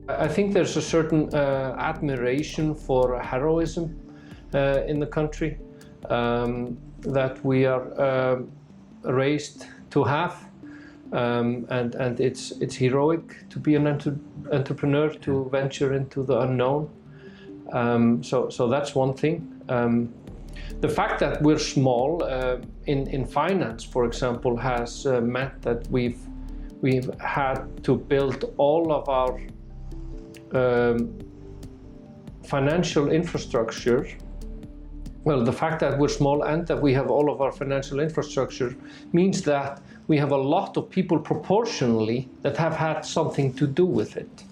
I think there's a certain admiration for heroism in the country that we are raised to have, and it's heroic to be an entrepreneur, to venture into the unknown. So that's one thing. The fact that we're small in finance, for example, has meant that we've had to build all of our financial infrastructure. Well, the fact that we're small and that we have all of our financial infrastructure means that we have a lot of people proportionally that have had something to do with it.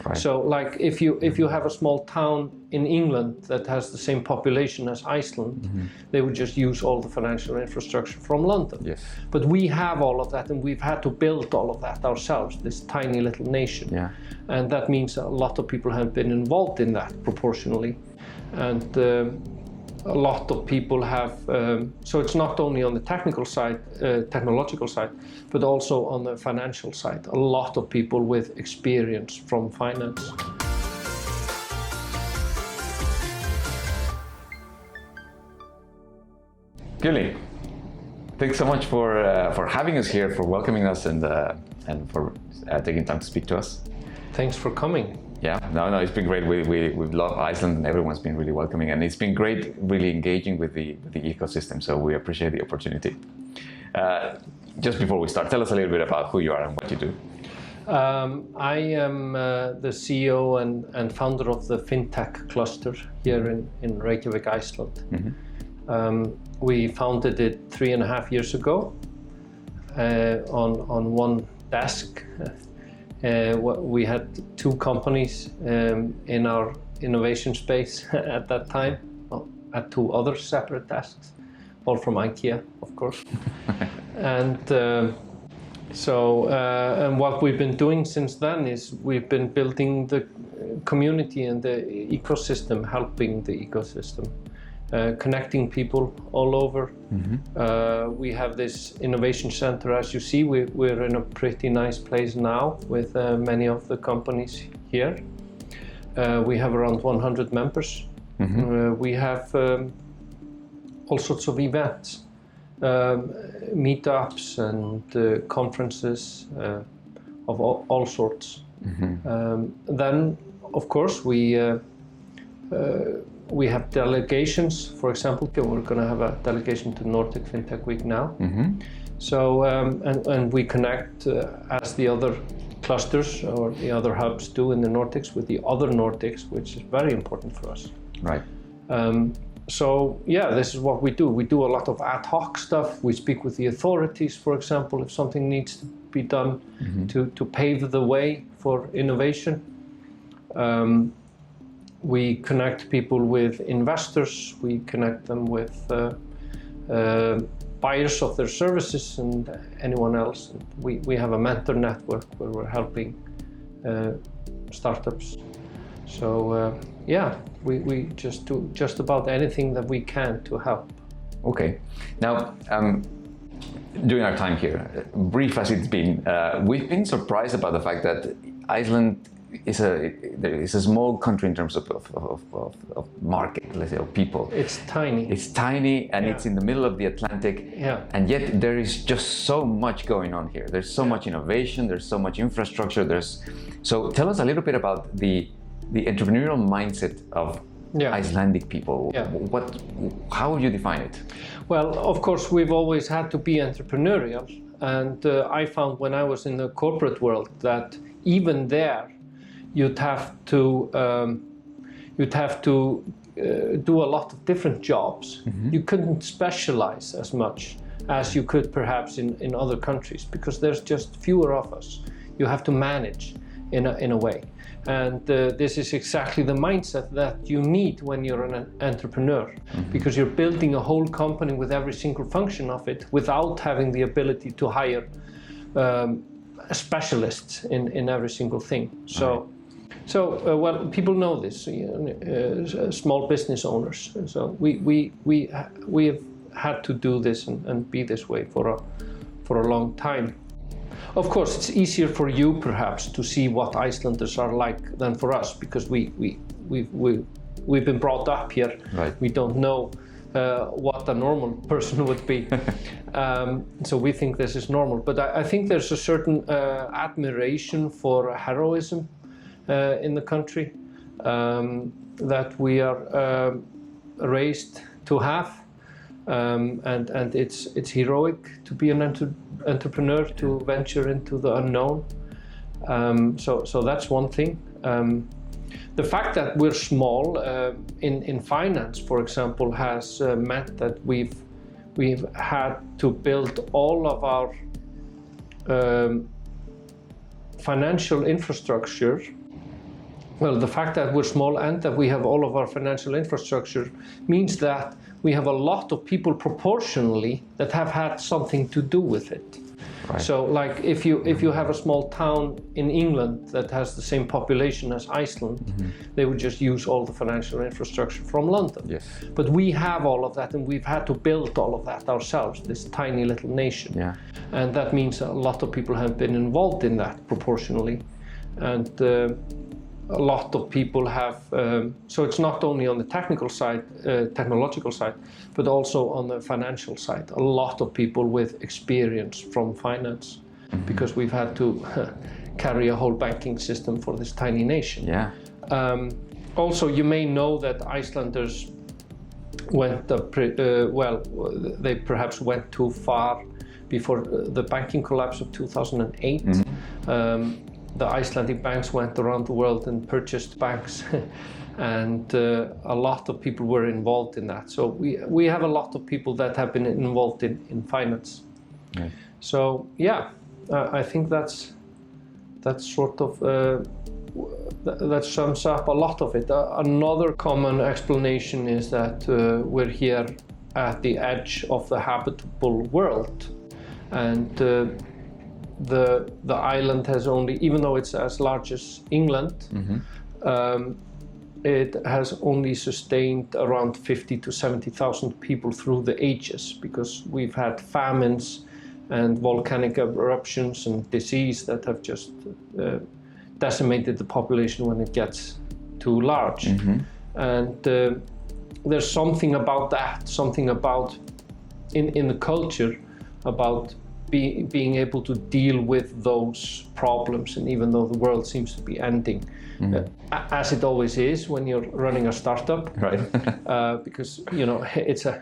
Right. So, like if you have a small town in England that has the same population as Iceland, they would just use all the financial infrastructure from London. Yes. But we have all of that, and we've had to build all of that ourselves, this tiny little nation. Yeah. And that means a lot of people have been involved in that proportionally. And a lot of people have, so it's not only on the technical side, technological side, but also on the financial side. A lot of people with experience from finance. Gulli, thanks so much for having us here, for welcoming us, and for taking time to speak to us. Thanks for coming. Yeah, no, it's been great. We've loved Iceland, and everyone's been really welcoming, and it's been great really engaging with the ecosystem, so we appreciate the opportunity. Just before we start, tell us a little bit about who you are and what you do. I am the CEO and founder of the Fintech Cluster here in Reykjavik, Iceland. We founded it 3.5 years ago on one desk. We had 2 companies in our innovation space at that time, at 2 other separate desks, all from IKEA, of course. And and what we've been doing since then is we've been building the community and the ecosystem, helping the ecosystem, connecting people all over. We have this innovation center, as you see. We're in a pretty nice place now with many of the companies here. We have around 100 members. We have all sorts of events, meetups and conferences of all sorts. Then, of course, we have delegations. For example, we're going to have a delegation to Nordic Fintech Week now. So, and we connect as the other clusters or the other hubs do in the Nordics with the other Nordics, which is very important for us. Right. So, yeah, this is what we do. We do a lot of ad hoc stuff. We speak with the authorities, for example, if something needs to be done to pave the way for innovation. We connect people with investors, we connect them with buyers of their services and anyone else. We have a mentor network where we're helping startups. So yeah, we just do just about anything that we can to help. Okay. Now, during our time here, brief as it's been, we've been surprised about the fact that Iceland is a small country in terms of market, let's say, of people. It's tiny. It's tiny, and it's in the middle of the Atlantic. Yeah. And yet there is just so much going on here. There's so much innovation. There's so much infrastructure. So tell us a little bit about the entrepreneurial mindset of Icelandic people. Yeah. How would you define it? Well, of course, we've always had to be entrepreneurial, and I found when I was in the corporate world that even there, you'd have to do a lot of different jobs. You couldn't specialize as much as you could perhaps in other countries, because there's just fewer of us. You have to manage in a way. And this is exactly the mindset that you need when you're an entrepreneur, because you're building a whole company with every single function of it without having the ability to hire specialists in every single thing. So, well, people know this, small business owners. So we have had to do this and be this way for a long time. Of course, it's easier for you perhaps to see what Icelanders are like than for us, because we've been brought up here. Right. We don't know what a normal person would be. So we think this is normal. But I think there's a certain admiration for heroism in the country that we are raised to have. And it's heroic to be an entrepreneur, to venture into the unknown. So that's one thing. The fact that we're small in finance, for example, has meant that we've had to build all of our financial infrastructure. Well, the fact that we're small and that we have all of our financial infrastructure means that we have a lot of people proportionally that have had something to do with it. Right. So, like if you have a small town in England that has the same population as Iceland, they would just use all the financial infrastructure from London. Yes. But we have all of that, and we've had to build all of that ourselves, this tiny little nation. Yeah. And that means a lot of people have been involved in that proportionally. And a lot of people have, so it's not only on the technical side, technological side, but also on the financial side. A lot of people with experience from finance, because we've had to carry a whole banking system for this tiny nation. Yeah. Also, you may know that Icelanders went, they perhaps went too far before the banking collapse of 2008. The Icelandic banks went around the world and purchased banks, and a lot of people were involved in that. So we have a lot of people that have been involved in finance. Right. So yeah, I think that's sort of that sums up a lot of it. Another common explanation is that we're here at the edge of the habitable world, and the island has only, even though it's as large as England, it has only sustained around 50 to 70,000 people through the ages, because we've had famines and volcanic eruptions and disease that have just decimated the population when it gets too large. And there's something about that, something about in the culture about being able to deal with those problems, and even though the world seems to be ending, as it always is when you're running a startup, right? Because it's a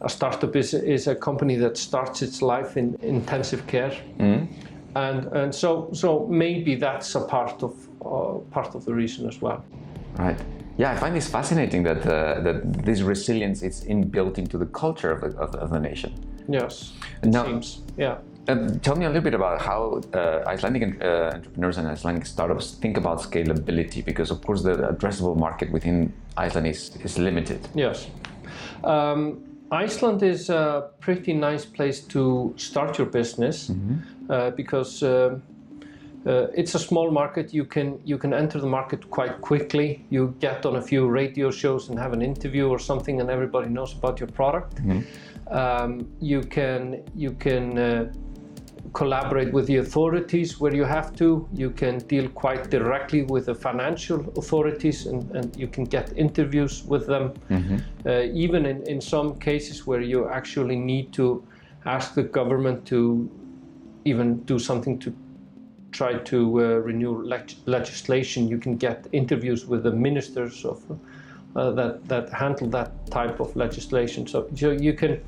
startup is a company that starts its life in intensive care, and so maybe that's a part of the reason as well. Right. Yeah, I find this fascinating that this resilience is inbuilt into the culture of the nation. Yes, now, seems. Yeah. Tell me a little bit about how Icelandic entrepreneurs and Icelandic startups think about scalability, because of course the addressable market within Iceland is limited. Yes. Iceland is a pretty nice place to start your business, because it's a small market. You can enter the market quite quickly. You get on a few radio shows and have an interview or something, and everybody knows about your product. You can collaborate with the authorities where you have to. You can deal quite directly with the financial authorities, and you can get interviews with them. Even in some cases where you actually need to ask the government to even do something to try to renew legislation, you can get interviews with the ministers of that handle that type of legislation. So you can.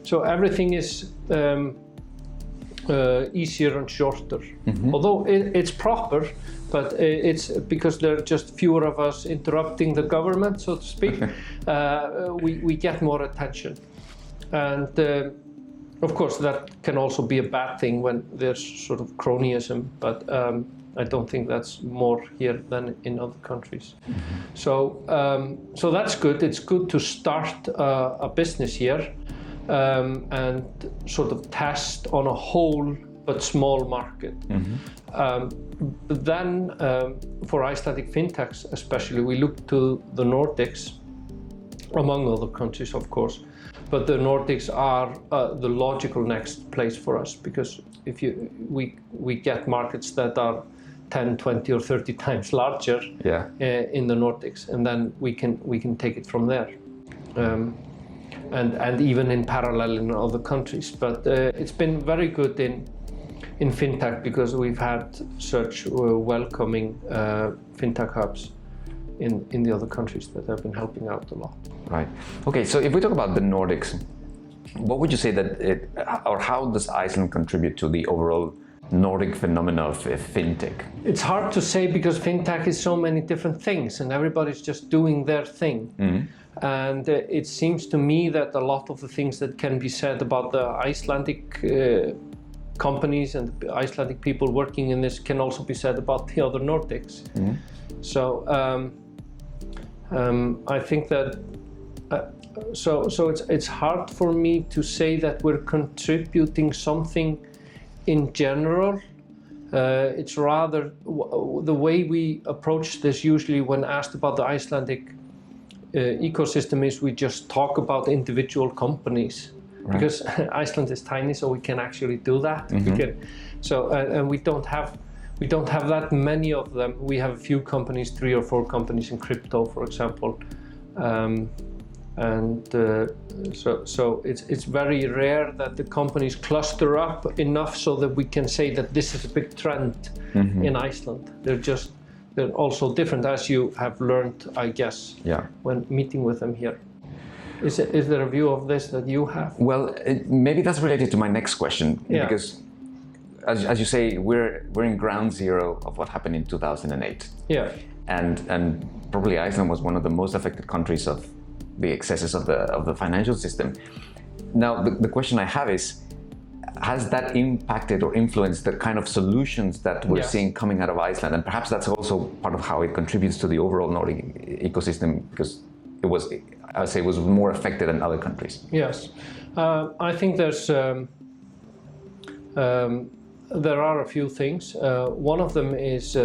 So everything is easier and shorter. Although it's proper, but it's because there are just fewer of us interrupting the government, so to speak. We get more attention, and of course that can also be a bad thing when there's sort of cronyism. But I don't think that's more here than in other countries. So that's good. It's good to start a business here. And sort of test on a whole but small market. But then for Icelandic fintechs especially, we look to the Nordics, among other countries of course, but the Nordics are the logical next place for us, because if we get markets that are 10, 20 or 30 times larger in the Nordics, and then we can take it from there, and even in parallel in other countries. But it's been very good in Fintech, because we've had such welcoming Fintech hubs in the other countries that have been helping out a lot. Right. Okay, so if we talk about the Nordics, what would you say that or how does Iceland contribute to the overall Nordic phenomena of fintech? It's hard to say, because fintech is so many different things and everybody's just doing their thing. And it seems to me that a lot of the things that can be said about the Icelandic companies and the Icelandic people working in this can also be said about the other Nordics. So I think that it's hard for me to say that we're contributing something in general. It's rather the way we approach this usually when asked about the Icelandic ecosystem is we just talk about individual companies. Right. Because Iceland is tiny, so we can actually do that. And we don't have that many of them. We have a few companies, 3 or 4 companies in crypto, for example. So it's very rare that the companies cluster up enough so that we can say that this is a big trend in Iceland. They're also different, as you have learned, I guess, when meeting with them here. Is there a view of this that you have? Well, maybe that's related to my next question, because as you say, we're in ground zero of what happened in 2008. And probably Iceland was one of the most affected countries of the excesses of the financial system. Now, the question I have is, has that impacted or influenced the kind of solutions that we're seeing coming out of Iceland? And perhaps that's also part of how it contributes to the overall Nordic ecosystem, because I would say it was more affected than other countries. Yes, I think there are a few things. One of them is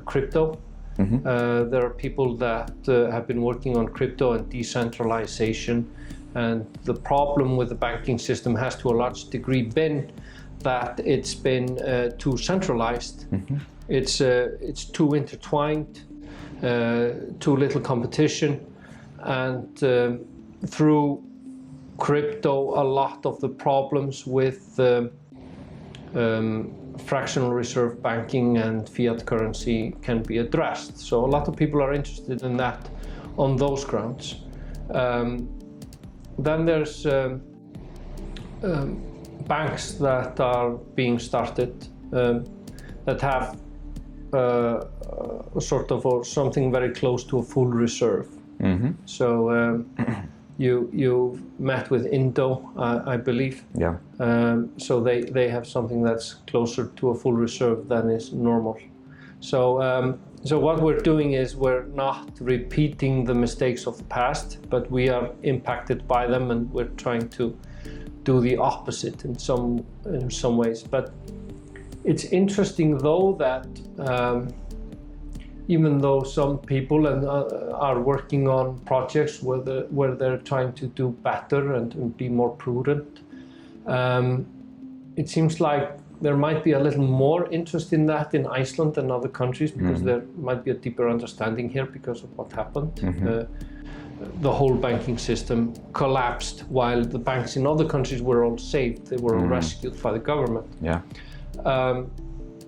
crypto. There are people that have been working on crypto and decentralization, and the problem with the banking system has to a large degree been that it's been too centralized. It's too intertwined, too little competition, and through crypto a lot of the problems with fractional reserve banking and fiat currency can be addressed. So a lot of people are interested in that on those grounds. Then there's banks that are being started that have sort of something very close to a full reserve. So you met with Indo, I believe. So they have something that's closer to a full reserve than is normal. So what we're doing is we're not repeating the mistakes of the past, but we are impacted by them, and we're trying to do the opposite in some ways. But it's interesting though that even though some people are working on projects where they're trying to do better and be more prudent, it seems like there might be a little more interest in that in Iceland than other countries, because there might be a deeper understanding here because of what happened. The whole banking system collapsed while the banks in other countries were all saved. They were all rescued by the government.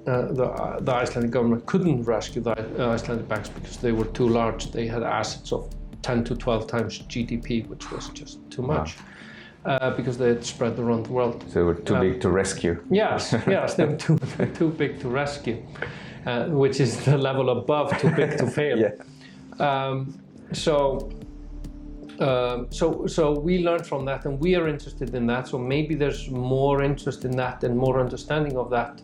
The Icelandic government couldn't rescue the Icelandic banks because they were too large. They had assets of 10 to 12 times GDP, which was just too much, because they had spread around the world. So they were too big to rescue. Yes, they were too big to rescue, which is the level above too big to fail. So we learned from that, and we are interested in that. So maybe there's more interest in that and more understanding of that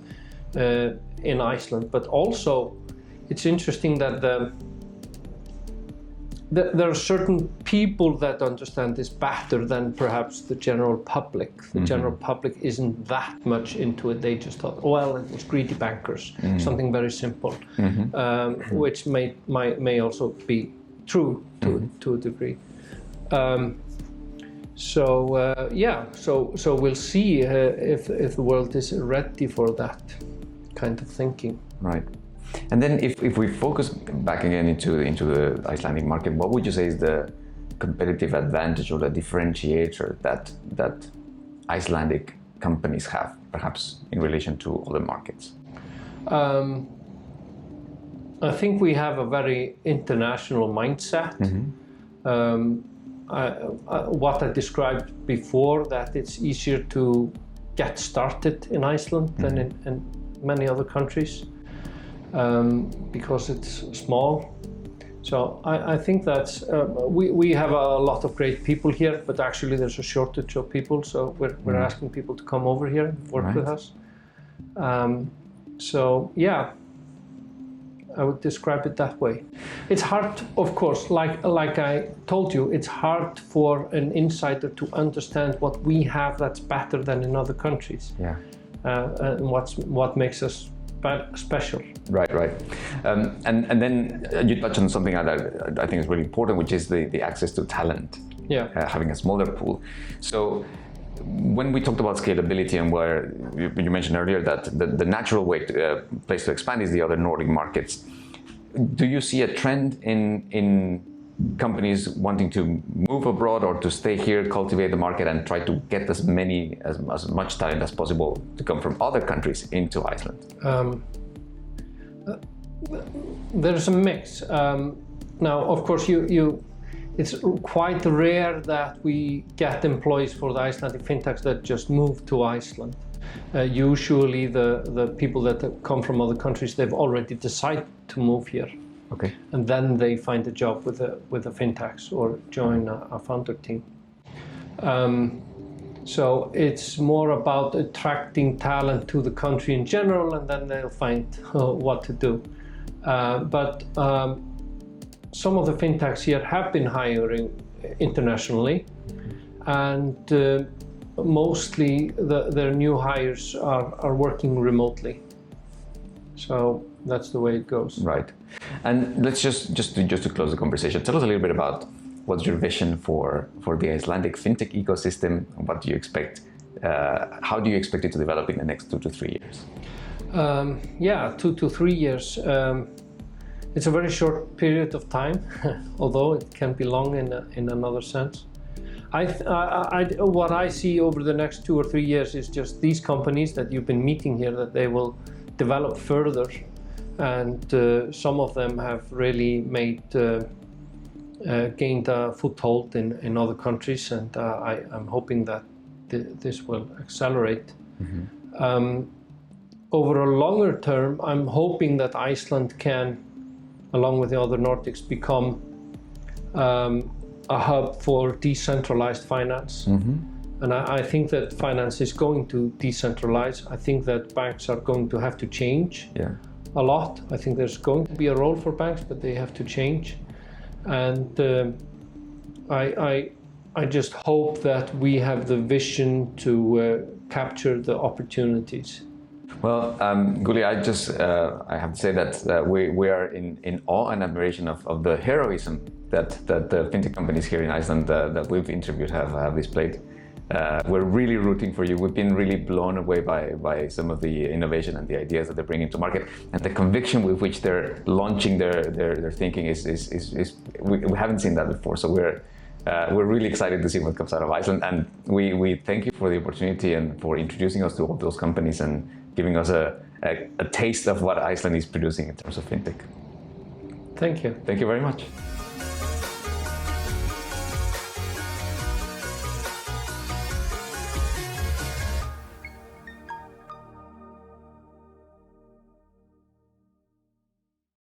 in Iceland. But also, it's interesting that there are certain people that understand this better than perhaps the general public. The general public isn't that much into it. They just thought, well, it was greedy bankers, something very simple, which may also be true to a degree. So so we'll see if the world is ready for that kind of thinking. Right. And then if we focus back again into the Icelandic market, what would you say is the competitive advantage or the differentiator that Icelandic companies have, perhaps in relation to other markets? I think we have a very international mindset. What I described before, that it's easier to get started in Iceland than in many other countries because it's small. So I think that's, we have a lot of great people here, but actually there's a shortage of people, so we're asking people to come over here and work with us. So yeah, I would describe it that way. It's hard, of course, like I told you, it's hard for an insider to understand what we have that's better than in other countries. Yeah. And what makes us special. Right. And then you touched on something that I think is really important, which is the access to talent. Yeah. Having a smaller pool. So when we talked about scalability and where you mentioned earlier that the natural place to expand is the other Nordic markets, do you see a trend in companies wanting to move abroad or to stay here, cultivate the market, and try to get as much talent as possible to come from other countries into Iceland? There's a mix. Now, of course, it's quite rare that we get employees for the Icelandic fintechs that just move to Iceland. Usually the people that come from other countries, they've already decided to move here. Okay. And then they find a job with the fintechs or join a founder team. So it's more about attracting talent to the country in general, and then they'll find what to do. But some of the fintechs here have been hiring internationally, and mostly their new hires are working remotely. So that's the way it goes. Right. And let's just to close the conversation, tell us a little bit about what's your vision for the Icelandic fintech ecosystem. What do you expect? How do you expect it to develop in the next 2 to 3 years? 2 to 3 years. It's a very short period of time, although it can be long in another sense. What I see over the next 2 or 3 years is just these companies that you've been meeting here, that they will develop further, and some of them have really gained a foothold in other countries, and I'm hoping that this will accelerate. Over a longer term, I'm hoping that Iceland can, along with the other Nordics, become a hub for decentralized finance. And I think that finance is going to decentralize. I think that banks are going to have to change a lot. I think there's going to be a role for banks, but they have to change. And I just hope that we have the vision to capture the opportunities. Well, Guli, I have to say that we are in awe and admiration of the heroism that the fintech companies here in Iceland that we've interviewed have displayed. We're really rooting for you. We've been really blown away by some of the innovation and the ideas that they're bringing to market, and the conviction with which they're launching their thinking is we haven't seen that before. So we're really excited to see what comes out of Iceland, and we thank you for the opportunity and for introducing us to all those companies and giving us a taste of what Iceland is producing in terms of fintech. Thank you. Thank you very much.